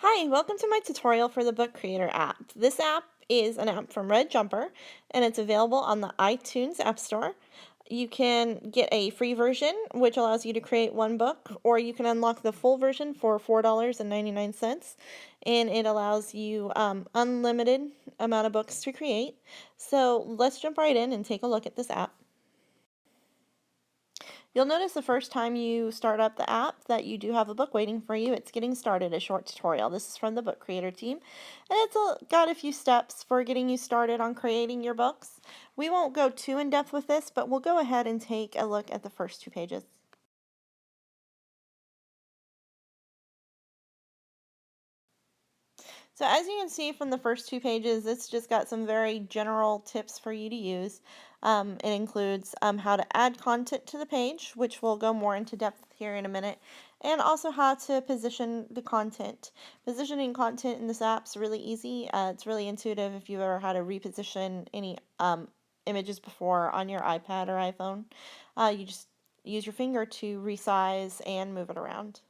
Hi, welcome to my tutorial for the Book Creator app. This app is an app from Red Jumper and it's available on the iTunes App Store. You can get a free version, which allows you to create one book, or you can unlock the full version for $4.99, and it allows you unlimited amount of books to create. So let's jump right in and take a look at this app. You'll notice the first time you start up the app that you do have a book waiting for you. It's getting started, a short tutorial. This is from the Book Creator team, and it's got a few steps for getting you started on creating your books. We won't go too in depth with this, but we'll go ahead and take a look at the first two pages. So as you can see from the first two pages, it's just got some very general tips for you to use. It includes how to add content to the page, which we'll go more into depth here in a minute, and also how to position the content. Positioning content in this app's really easy. It's really intuitive if you've ever had to reposition any images before on your iPad or iPhone. You just use your finger to resize and move it around.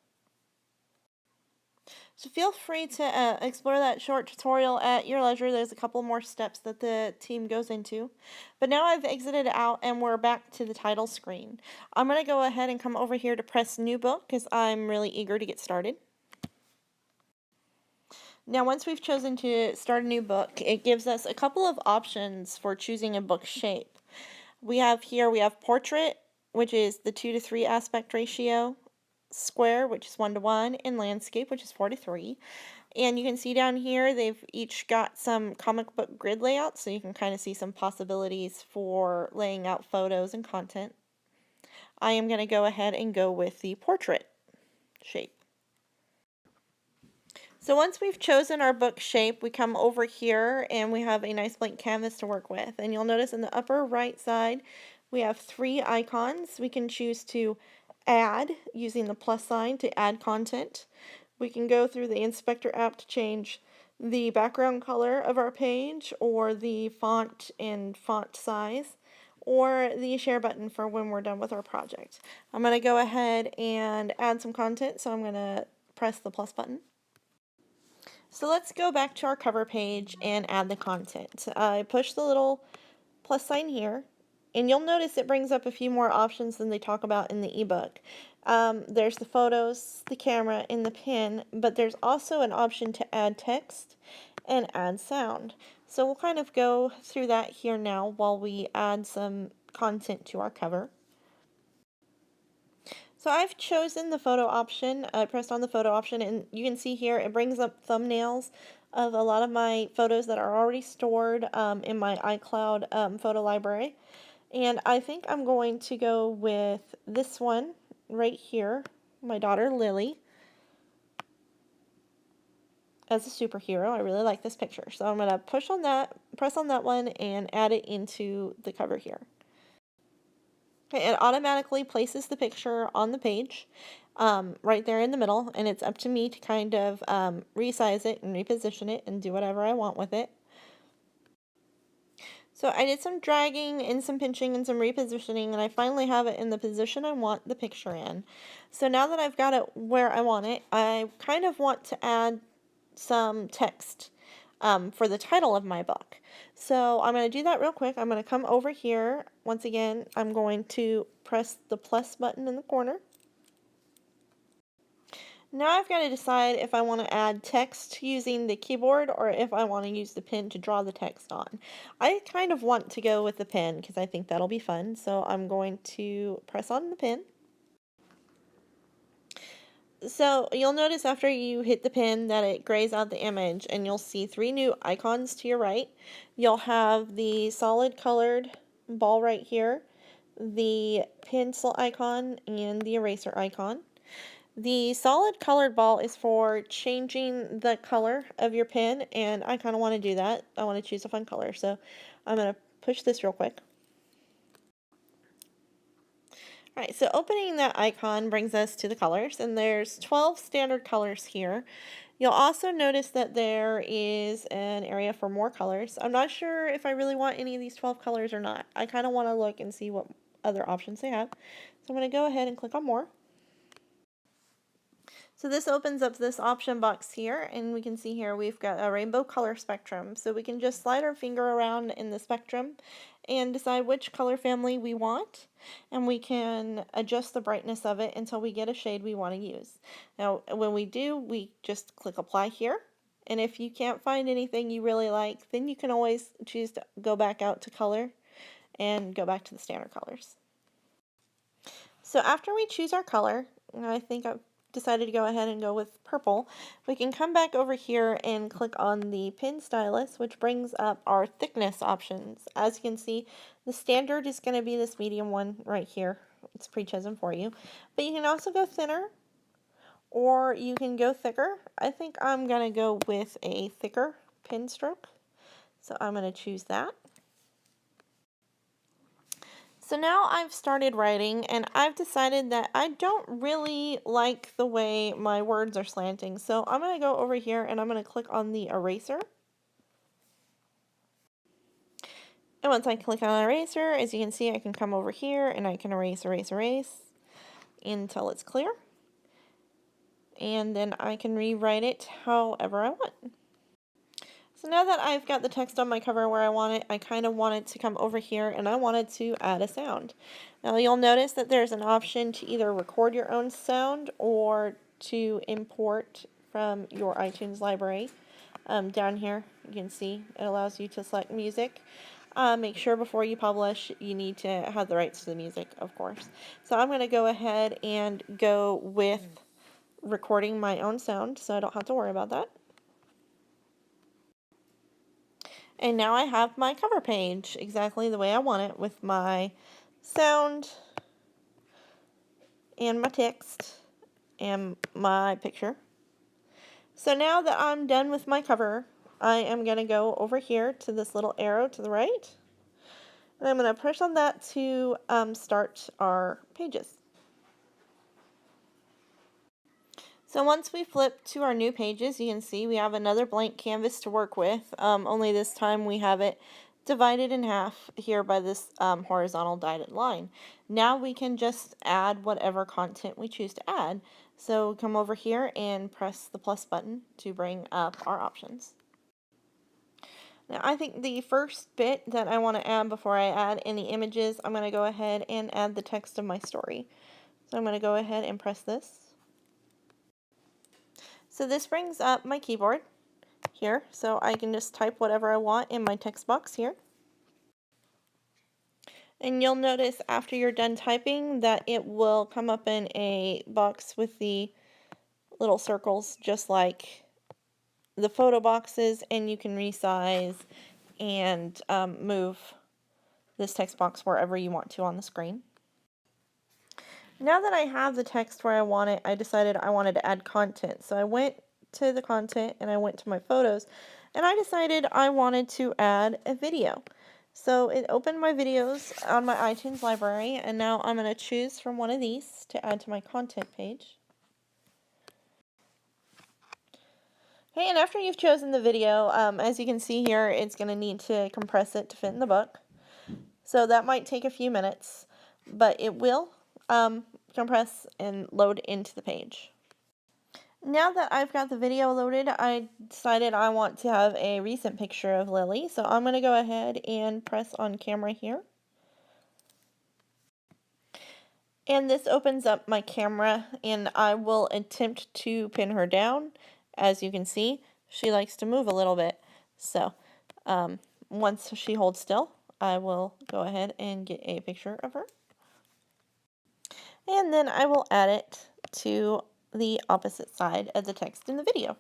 So feel free to explore that short tutorial at your leisure. There's a couple more steps that the team goes into. But now I've exited out and we're back to the title screen. I'm going to go ahead and come over here to press New Book because I'm really eager to get started. Now once we've chosen to start a new book, it gives us a couple of options for choosing a book shape. We have portrait, which is the 2:3 aspect ratio, square, which is 1:1, and landscape, which is 4:3. And you can see down here, they've each got some comic book grid layouts, so you can kind of see some possibilities for laying out photos and content. I am going to go ahead and go with the portrait shape. So once we've chosen our book shape, we come over here and we have a nice blank canvas to work with. And you'll notice in the upper right side, we have three icons. We can choose to add using the plus sign to add content. We can go through the inspector app to change the background color of our page, or the font and font size, or the share button for when we're done with our project. I'm going to go ahead and add some content, so I'm going to press the plus button. So let's go back to our cover page and add the content. I push the little plus sign here, and you'll notice it brings up a few more options than they talk about in the ebook. There's the photos, the camera, and the pin, but there's also an option to add text and add sound. So we'll kind of go through that here now while we add some content to our cover. So I've chosen the photo option. I pressed on the photo option, and you can see here it brings up thumbnails of a lot of my photos that are already stored in my iCloud photo library. And I think I'm going to go with this one right here, my daughter Lily, as a superhero. I really like this picture. So I'm going to press on that one, and add it into the cover here. Okay, it automatically places the picture on the page right there in the middle, and it's up to me to kind of resize it and reposition it and do whatever I want with it. So I did some dragging and some pinching and some repositioning, and I finally have it in the position I want the picture in. So now that I've got it where I want it, I kind of want to add some text for the title of my book. So I'm going to do that real quick. I'm going to come over here. Once again, I'm going to press the plus button in the corner. Now I've got to decide if I want to add text using the keyboard or if I want to use the pen to draw the text on. I kind of want to go with the pen because I think that'll be fun. So I'm going to press on the pen. So you'll notice after you hit the pen that it grays out the image, and you'll see three new icons to your right. You'll have the solid colored ball right here, the pencil icon, and the eraser icon. The solid colored ball is for changing the color of your pen, and I kind of want to do that. I want to choose a fun color, so I'm going to push this real quick. Alright, so opening that icon brings us to the colors, and there's 12 standard colors here. You'll also notice that there is an area for more colors. I'm not sure if I really want any of these 12 colors or not. I kind of want to look and see what other options they have. So I'm going to go ahead and click on more. So this opens up this option box here, and we can see here we've got a rainbow color spectrum. So we can just slide our finger around in the spectrum and decide which color family we want, and we can adjust the brightness of it until we get a shade we want to use. Now when we do, we just click apply here, and if you can't find anything you really like, then you can always choose to go back out to color and go back to the standard colors. So after we choose our color, I think I've decided to go ahead and go with purple, we can come back over here and click on the pen stylus, which brings up our thickness options. As you can see, the standard is going to be this medium one right here. It's pre-chosen for you. But you can also go thinner, or you can go thicker. I think I'm going to go with a thicker pen stroke. So I'm going to choose that. So now I've started writing, and I've decided that I don't really like the way my words are slanting. So I'm going to go over here and I'm going to click on the eraser. And once I click on eraser, as you can see, I can come over here and I can erase until it's clear. And then I can rewrite it however I want. So now that I've got the text on my cover where I want it, I kind of want it to come over here and I wanted to add a sound. Now you'll notice that there's an option to either record your own sound or to import from your iTunes library. Down here you can see it allows you to select music. Make sure before you publish you need to have the rights to the music, of course. So I'm going to go ahead and go with recording my own sound so I don't have to worry about that. And now I have my cover page exactly the way I want it, with my sound and my text and my picture. So now that I'm done with my cover, I am going to go over here to this little arrow to the right. And I'm going to push on that to start our pages. So once we flip to our new pages, you can see we have another blank canvas to work with, only this time we have it divided in half here by this horizontal dotted line. Now we can just add whatever content we choose to add. So come over here and press the plus button to bring up our options. Now I think the first bit that I want to add before I add any images, I'm going to go ahead and add the text of my story. So I'm going to go ahead and press this. So this brings up my keyboard here, so I can just type whatever I want in my text box here. And you'll notice after you're done typing that it will come up in a box with the little circles just like the photo boxes, and you can resize and move this text box wherever you want to on the screen. Now that I have the text where I want it, I decided I wanted to add content. So I went to the content and I went to my photos, and I decided I wanted to add a video. So it opened my videos on my iTunes library, and now I'm going to choose from one of these to add to my content page. Okay, and after you've chosen the video, as you can see here, it's going to need to compress it to fit in the book. So that might take a few minutes, but it will compress and load into the page. Now that I've got the video loaded, I decided I want to have a recent picture of Lily. So I'm going to go ahead and press on camera here. And this opens up my camera, and I will attempt to pin her down. As you can see, she likes to move a little bit. So once she holds still, I will go ahead and get a picture of her. And then I will add it to the opposite side of the text in the video.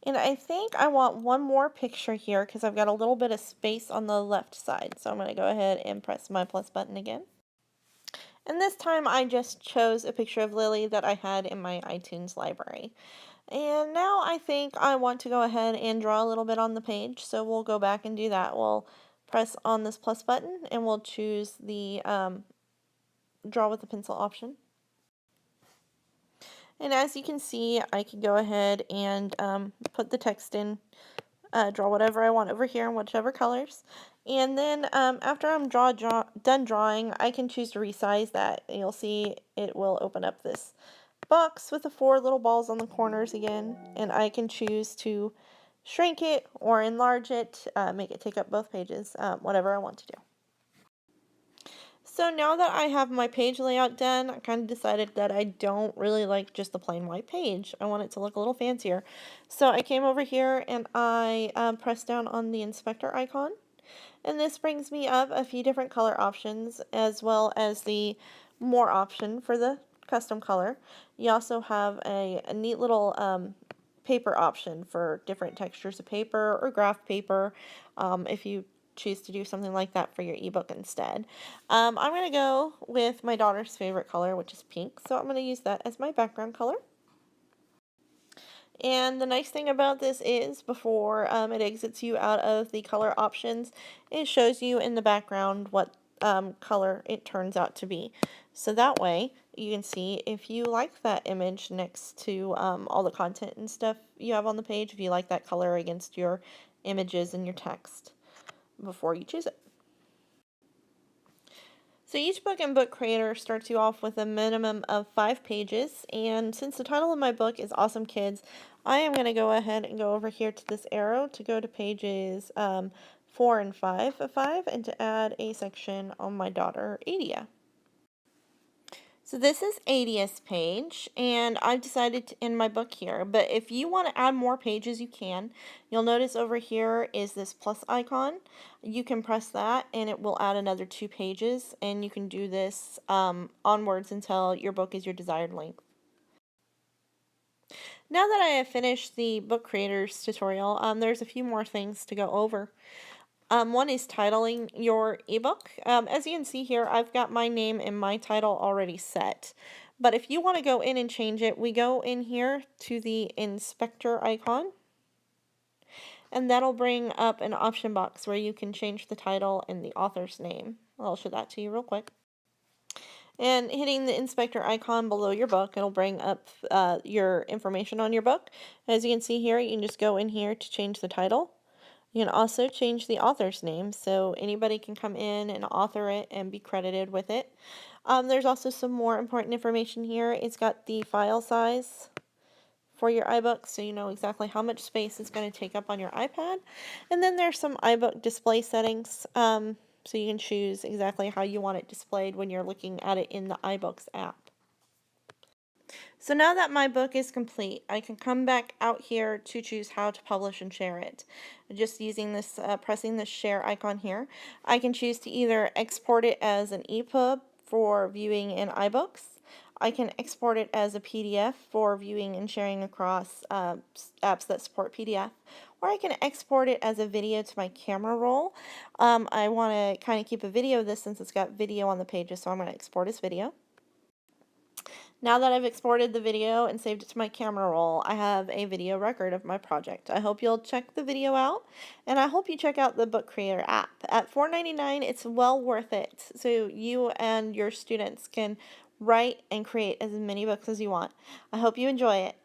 And I think I want one more picture here because I've got a little bit of space on the left side. So I'm going to go ahead and press my plus button again. And this time I just chose a picture of Lily that I had in my iTunes library. And now I think I want to go ahead and draw a little bit on the page. So we'll go back and do that. We'll press on this plus button and we'll choose the draw with the pencil option. And as you can see, I can go ahead and put the text in, draw whatever I want over here in whichever colors. And then after I'm done drawing, I can choose to resize that. And you'll see it will open up this box with the 4 little balls on the corners again, and I can choose to shrink it or enlarge it, make it take up both pages, whatever I want to do. So now that I have my page layout done, I kind of decided that I don't really like just the plain white page. I want it to look a little fancier. So I came over here and I pressed down on the inspector icon. And this brings me up a few different color options as well as the more option for the custom color. You also have a neat little paper option for different textures of paper or graph paper if you choose to do something like that for your ebook instead. I'm going to go with my daughter's favorite color, which is pink, so I'm going to use that as my background color. And the nice thing about this is before it exits you out of the color options, it shows you in the background what color it turns out to be. So that way you can see if you like that image next to all the content and stuff you have on the page, if you like that color against your images and your text before you choose it. So each book and book creator starts you off with a minimum of 5 pages, and since the title of my book is Awesome Kids, I am going to go ahead and go over here to this arrow to go to pages 4 and 5 of 5 and to add a section on my daughter Adia. So this is Adia's page, and I've decided to end my book here, but if you want to add more pages, you can. You'll notice over here is this plus icon. You can press that, and it will add another 2 pages, and you can do this onwards until your book is your desired length. Now that I have finished the book creators tutorial, there's a few more things to go over. One is titling your ebook. As you can see here, I've got my name and my title already set. But if you want to go in and change it, we go in here to the inspector icon. And that'll bring up an option box where you can change the title and the author's name. I'll show that to you real quick. And hitting the inspector icon below your book, it'll bring up your information on your book. As you can see here, you can just go in here to change the title. You can also change the author's name, so anybody can come in and author it and be credited with it. There's also some more important information here. It's got the file size for your iBook, so you know exactly how much space it's going to take up on your iPad. And then there's some iBook display settings, so you can choose exactly how you want it displayed when you're looking at it in the iBooks app. So now that my book is complete, I can come back out here to choose how to publish and share it. Just using this, pressing the share icon here, I can choose to either export it as an EPUB for viewing in iBooks. I can export it as a PDF for viewing and sharing across apps that support PDF, or I can export it as a video to my camera roll. I want to kind of keep a video of this since it's got video on the pages, so I'm going to export as video. Now that I've exported the video and saved it to my camera roll, I have a video record of my project. I hope you'll check the video out, and I hope you check out the Book Creator app. At $4.99, it's well worth it, so you and your students can write and create as many books as you want. I hope you enjoy it.